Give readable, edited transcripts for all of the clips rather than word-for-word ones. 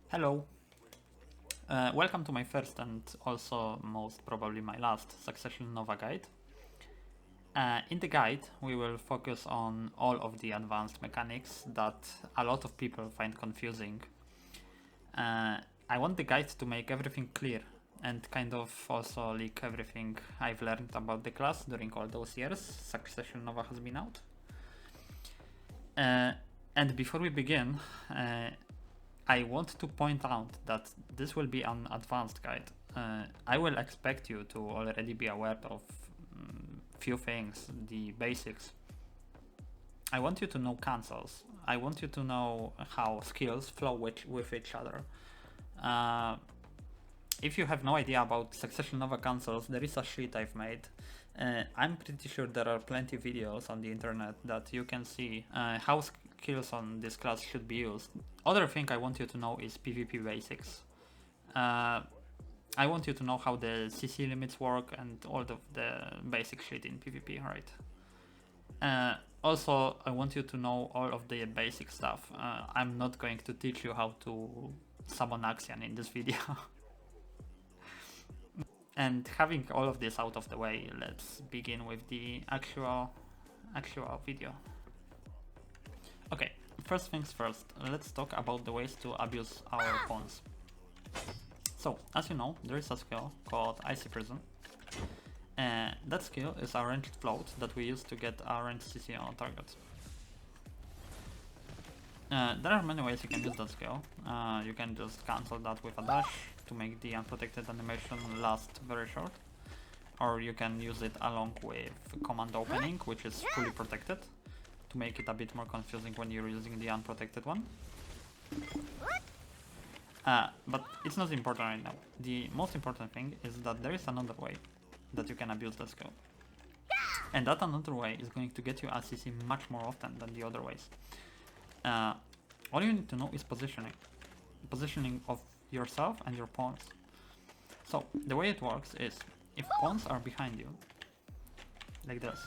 Hello. Welcome to my first and also most probably my last Succession Nova guide. In the guide, we will focus on all of the advanced mechanics that a lot of people find confusing. I want the guide to make everything clear and kind of also leak everything I've learned about the class during all those years Succession Nova has been out. And before we begin, I want to point out that this will be an advanced guide. I will expect you to already be aware of few things, the basics. I want you to know cancels. I want you to know how skills flow with each other. If you have no idea about Succession Nova cancels, there is a sheet I've made. I'm pretty sure there are plenty of videos on the internet that you can see how skills on this class should be used. Other thing I want you to know is PvP basics. I want you to know how the CC limits work and all of the basic shit in PvP, right? Also, I want you to know all of the basic stuff. I'm not going to teach you how to summon Axion in this video. And having all of this out of the way, let's begin with the actual video. Okay, first things first, let's talk about the ways to abuse our pawns. So, as you know, there is a skill called Icy Prison. That skill is a ranged float that we use to get a ranged CC on targets. There are many ways you can use that skill. You can just cancel that with a dash to make the unprotected animation last very short. Or you can use it along with command opening, which is fully protected, to make it a bit more confusing when you're using the unprotected one. But it's not important right now. The most important thing is that there is another way that you can abuse that skill. And that another way is going to get you a CC much more often than the other ways. All you need to know is positioning. Positioning of yourself and your pawns. So, the way it works is, if pawns are behind you, like this,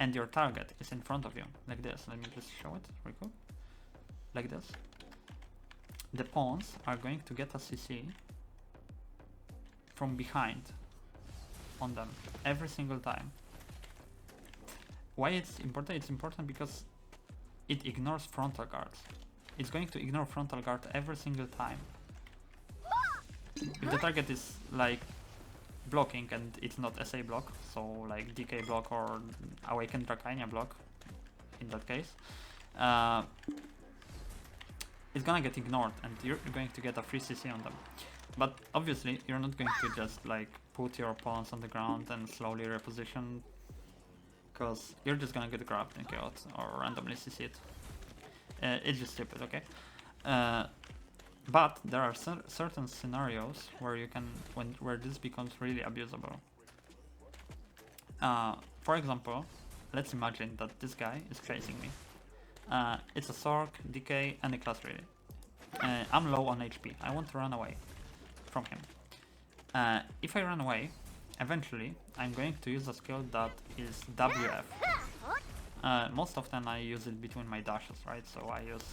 and your target is in front of you, like this, let me just show it real quick, like this, the pawns are going to get a CC from behind on them every single time. Why it's important? It's important because it ignores frontal guards. It's going to ignore frontal guard every single time. If the target is like blocking and it's not SA block, so like DK block or Awakened Dracania block, in that case, it's gonna get ignored and you're going to get a free CC on them. But obviously you're not going to just like put your pawns on the ground and slowly reposition, because you're just gonna get grabbed and killed or randomly CC'd. It's just stupid, okay? But there are certain scenarios where you can, where this becomes really abusable. For example, let's imagine that this guy is chasing me. It's a Sork, DK, any class really. I'm low on HP. I want to run away from him. If I run away, eventually I'm going to use a skill that is WF. Most often I use it between my dashes, right? So I use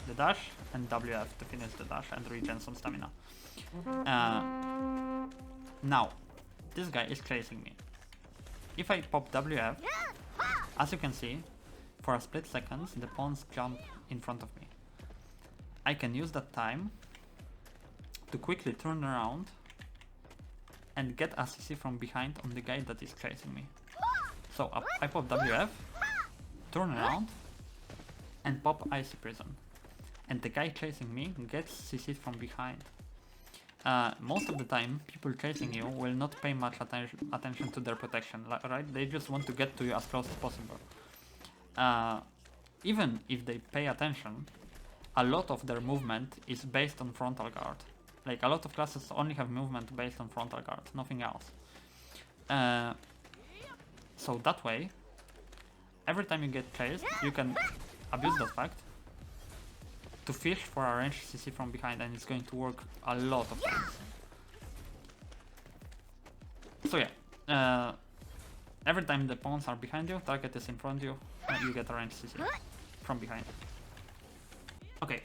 the dash and WF to finish the dash and regen some stamina. Now, this guy is chasing me. If I pop WF, as you can see, for a split second the pawns jump in front of me. I can use that time to quickly turn around and get a CC from behind on the guy that is chasing me. So I pop WF, turn around, and pop Icy Prison. And the guy chasing me gets CC'd from behind. Most of the time, people chasing you will not pay much attention to their protection, right? They just want to get to you as close as possible. Even if they pay attention, a lot of their movement is based on frontal guard. Like, a lot of classes only have movement based on frontal guard, nothing else. So that way, every time you get chased, you can abuse that fact to fish for a ranged CC from behind, and it's going to work a lot of times. So yeah, every time the pawns are behind you, target is in front of you, you get a ranged CC from behind. Okay,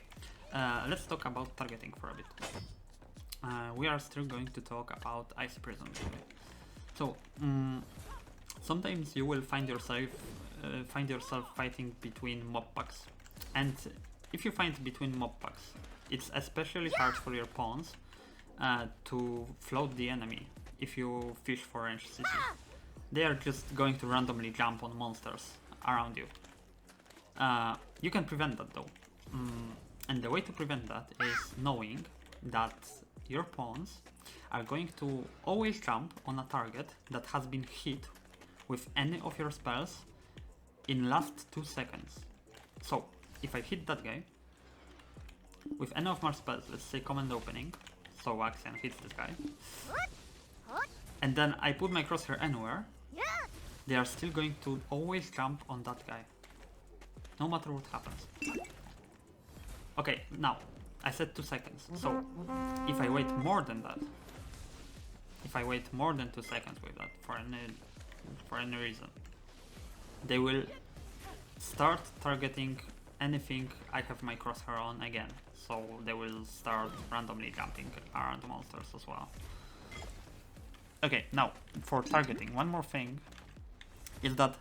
let's talk about targeting for a bit. We are still going to talk about Ice Prison. So sometimes you will find yourself fighting between mob packs, and if you find between mob packs, it's especially hard for your pawns to float the enemy if you fish for range CC. They are just going to randomly jump on monsters around you. You can prevent that though, and the way to prevent that is knowing that your pawns are going to always jump on a target that has been hit with any of your spells in last 2 seconds. So if I hit that guy with any of my spells, let's say command opening, so Axion hits this guy, and then I put my crosshair anywhere, they are still going to always jump on that guy, no matter what happens. Okay, now I said 2 seconds, so if I wait more than that, if I wait more than 2 seconds with that for any reason, they will start targeting anything I have my crosshair on again. So they will start randomly jumping around monsters as well. Okay, now for targeting, one more thing is that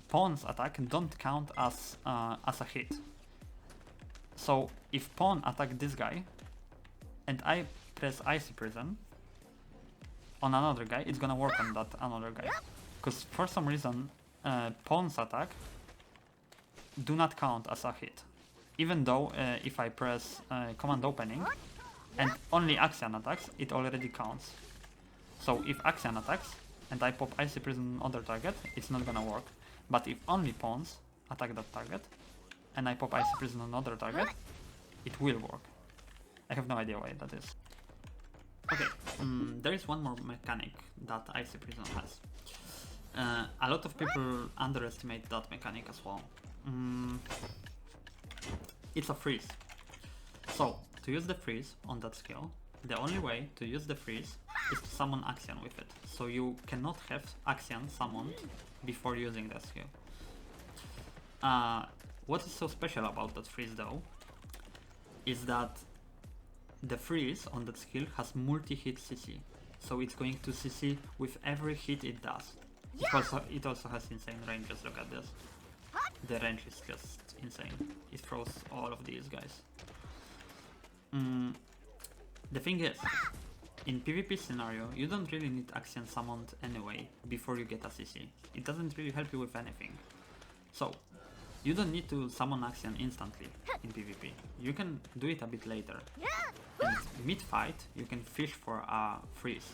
pawn's attack don't count as a hit. So if pawn attack this guy and I press Icy Prison on another guy, it's gonna work on that another guy. Because for some reason pawn's attack do not count as a hit. Even though if I press command opening and only Axion attacks, it already counts. So if Axion attacks and I pop Icy Prison on other target, it's not gonna work. But if only pawns attack that target and I pop Icy Prison on another target, it will work. I have no idea why that is. Okay, there is one more mechanic that Icy Prison has. A lot of people underestimate that mechanic as well. It's a freeze. So to use the freeze on that skill, the only way to use the freeze is to summon Axion with it. So you cannot have Axion summoned before using that skill. What is so special about that freeze though is that the freeze on that skill has multi-hit CC. So it's going to CC with every hit it does. It also has insane ranges, look at this. The range is just insane. It throws all of these guys. The thing is, in PvP scenario, you don't really need Axion summoned anyway before you get a CC. It doesn't really help you with anything. So, you don't need to summon Axion instantly in PvP. You can do it a bit later. And mid-fight, you can fish for a freeze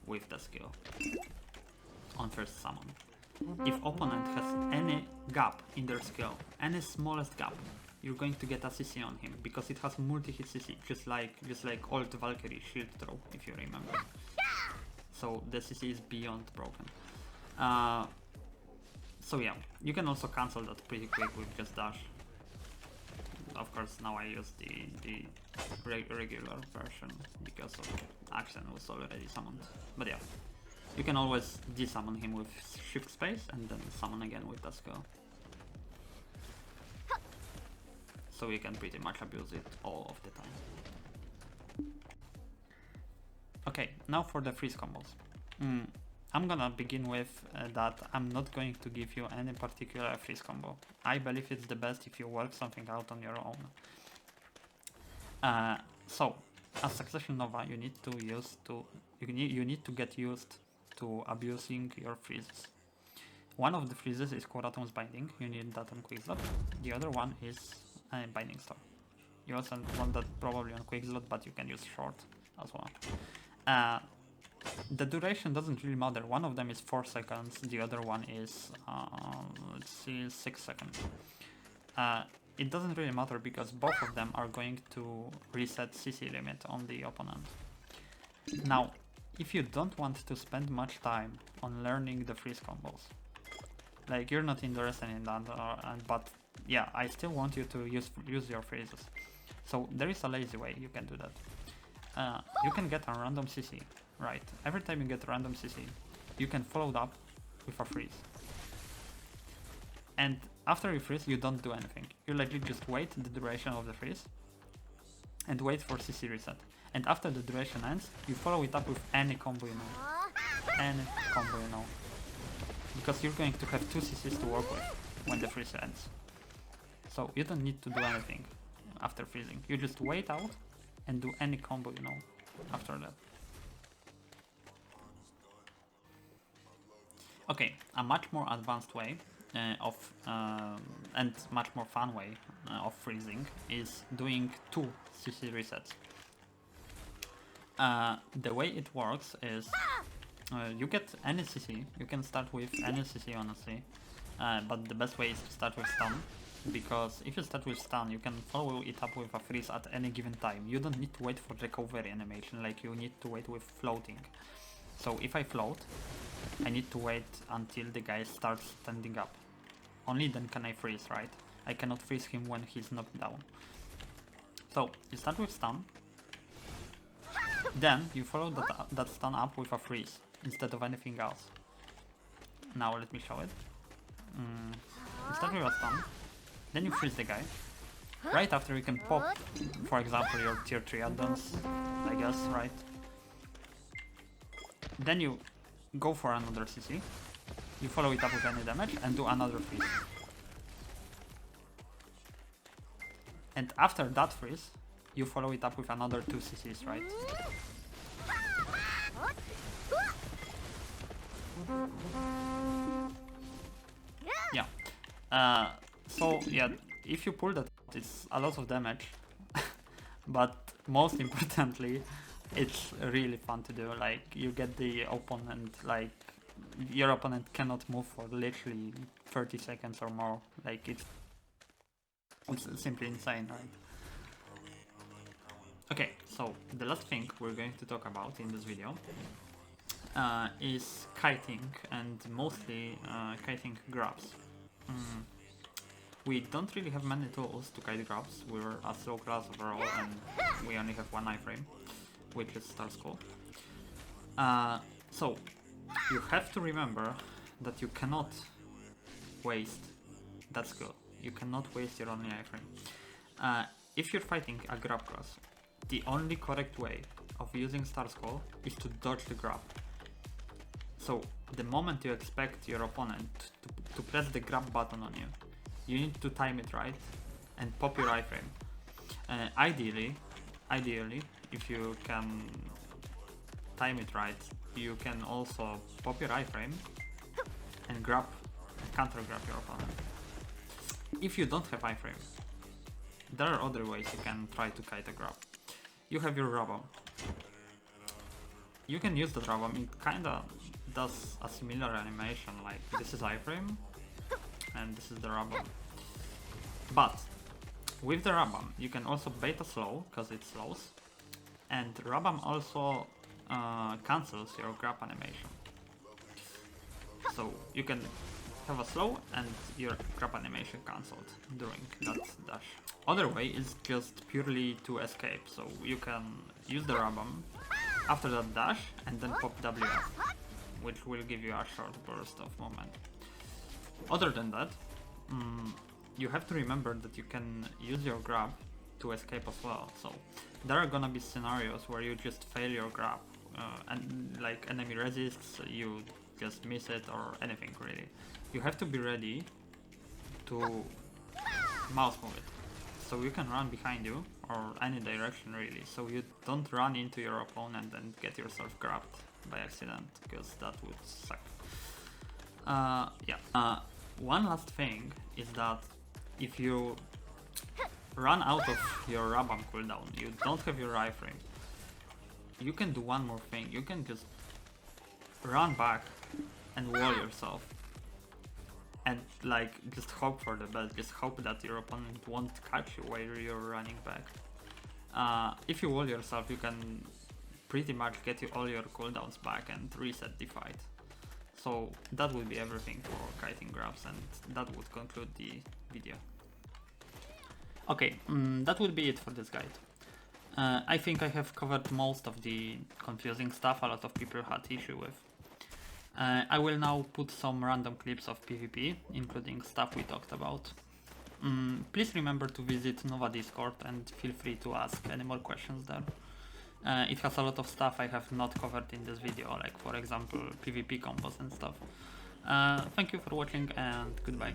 with the skill on first summon. If opponent has any gap in their skill, any smallest gap, you're going to get a CC on him because it has multi-hit CC, just like old Valkyrie shield throw, if you remember. So the CC is beyond broken. So yeah, you can also cancel that pretty quick with just dash. Of course, now I use the regular version because of Axion was already summoned. But yeah, you can always desummon him with shift space and then summon again with that skill. So you can pretty much abuse it all of the time. Okay, now for the freeze combos. I'm gonna begin with that I'm not going to give you any particular freeze combo. I believe it's the best if you work something out on your own. So, as Succession Nova, you need to get used to abusing your freezes. One of the freezes is Koratom's Binding. You need that on Quickslot. The other one is Binding Star. You also want that probably on Quickslot, but you can use Short as well. The duration doesn't really matter. One of them is 4 seconds, the other one is, let's see, 6 seconds. It doesn't really matter because both of them are going to reset CC limit on the opponent. Now, if you don't want to spend much time on learning the freeze combos, like you're not interested in that, but yeah, I still want you to use your freezes. So there is a lazy way you can do that. You can get a random CC. Right, every time you get random CC, you can follow it up with a freeze. And after you freeze, you don't do anything. You like just wait the duration of the freeze and wait for CC reset. And after the duration ends, you follow it up with any combo you know. Any combo you know. Because you're going to have 2 CCs to work with when the freeze ends. So you don't need to do anything after freezing. You just wait out and do any combo you know after that. Okay, a much more advanced way and much more fun way of freezing is doing 2 CC resets. The way it works is you get any CC, you can start with any CC honestly, but the best way is to start with stun, because if you start with stun you can follow it up with a freeze at any given time. You don't need to wait for recovery animation like you need to wait with floating. So if I float, I need to wait until the guy starts standing up. Only then can I freeze, right? I cannot freeze him when he's knocked down. So you start with stun, then you follow that stun up with a freeze instead of anything else. Now let me show it. You start with a stun, then you freeze the guy. Right after you can pop, for example, your tier 3 add-ons, I guess, right? Then you go for another CC, you follow it up with any damage and do another freeze. And after that freeze, you follow it up with another 2 CCs, right? Yeah. So yeah, if you pull that, it's a lot of damage, but most importantly, it's really fun to do. Like, you get the opponent, like, your opponent cannot move for literally 30 seconds or more. Like, it's simply insane, right? Okay, so the last thing we're going to talk about in this video is kiting, and mostly kiting grabs. We don't really have many tools to kite grabs. We're a slow class overall and we only have 1 iframe, which is Star Skull. So you have to remember that you cannot waste that skill. You cannot waste your only iframe. If you're fighting a grab class, the only correct way of using Star Skull is to dodge the grab. So the moment you expect your opponent to press the grab button on you, you need to time it right and pop your iframe. Ideally, if you can time it right, you can also pop your iframe and counter grab your opponent. If you don't have iframe, there are other ways you can try to kite a grab. You have your Rabam. You can use the Rabam, it kinda does a similar animation, like this is iframe and this is the Rabam. But with the Rabam you can also beta slow, because it slows, and Rabam also cancels your grab animation. So you can have a slow and your grab animation cancelled during that dash. Other way is just purely to escape, so you can use the Rabam after that dash and then pop WF, which will give you a short burst of movement. Other than that, you have to remember that you can use your grab to escape as well. So there are gonna be scenarios where you just fail your grab and like enemy resists, you just miss it or anything really. You have to be ready to mouse move it. So you can run behind you or any direction really, so you don't run into your opponent and get yourself grabbed by accident, because that would suck. One last thing is that if you run out of your Rabam cooldown, you don't have your iframe, you can do one more thing. You can just run back and wall yourself and like just hope for the best, just hope that your opponent won't catch you while you're running back. If you wall yourself, you can pretty much get you all your cooldowns back and reset the fight. So that would be everything for kiting grabs, and that would conclude the video. Okay, that would be it for this guide. I think I have covered most of the confusing stuff a lot of people had issue with. I will now put some random clips of PvP, including stuff we talked about. Please remember to visit Nova Discord and feel free to ask any more questions there. It has a lot of stuff I have not covered in this video, like for example PvP combos and stuff. Thank you for watching and goodbye.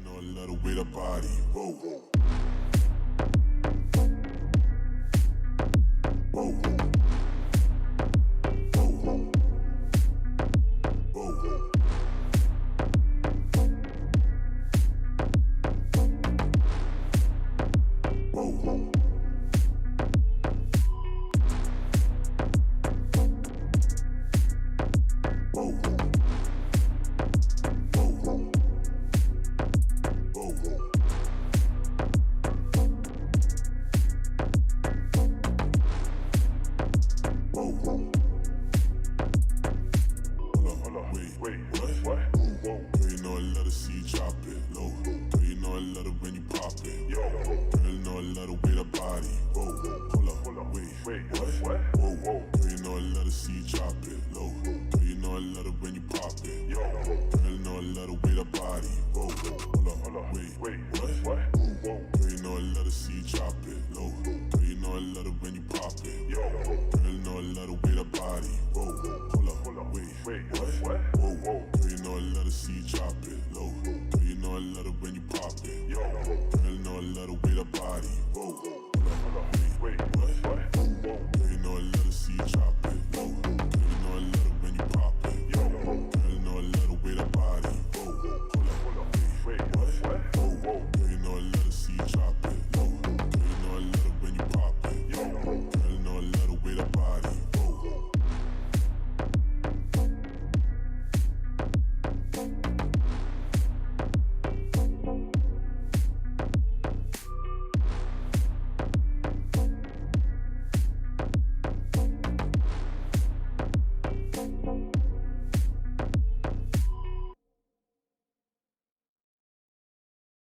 Wait, what?